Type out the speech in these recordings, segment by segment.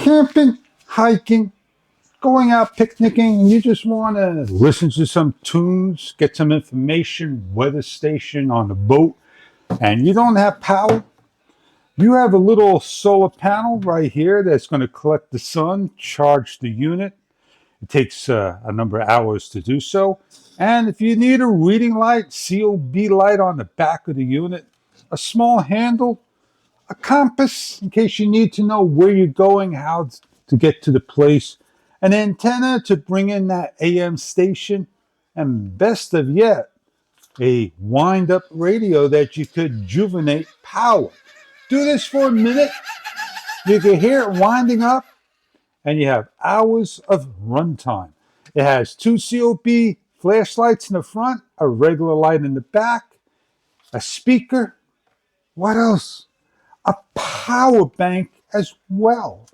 camping, hiking, going out picnicking, and you just want to listen to some tunes, get some information, weather station on the boat, and you don't have power, you have a little solar panel right here that's going to collect the sun, charge the unit. It takes a number of hours to do so. And if you need a reading light, COB light on the back of the unit, a small handle, a compass in case you need to know where you're going, how to get to the place, an antenna to bring in that AM station, and best of yet, a wind-up radio that you could juvenate power. Do this for a minute, you can hear it winding up, and you have hours of runtime. It has two COB flashlights in the front, a regular light in the back, a speaker. What else? A power bank as well.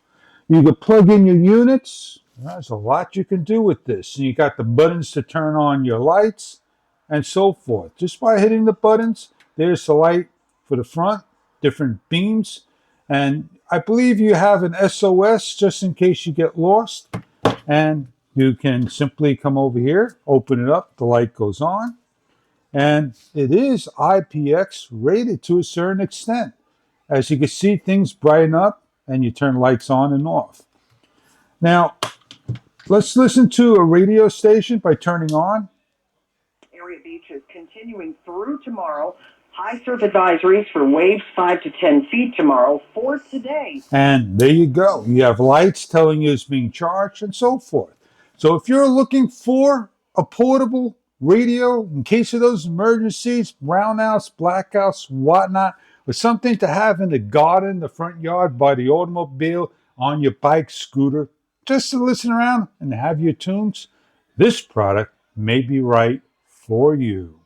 You can plug in your units. There's a lot you can do with this. You got the buttons to turn on your lights and so forth. Just by hitting the buttons, there's the light for the front, different beams. And I believe you have an SOS just in case you get lost. And you can simply come over here, open it up, the light goes on. And it is IPX rated to a certain extent. As you can see, things brighten up and you turn lights on and off. Now, let's listen to a radio station by turning on. Area beaches continuing through tomorrow. High surf advisories for waves 5 to 10 feet tomorrow for today. And there you go. You have lights telling you it's being charged and so forth. So if you're looking for a portable radio in case of those emergencies, brownouts, blackouts, whatnot, or something to have in the garden, the front yard, by the automobile, on your bike, scooter, just to listen around and have your tunes, this product may be right for you.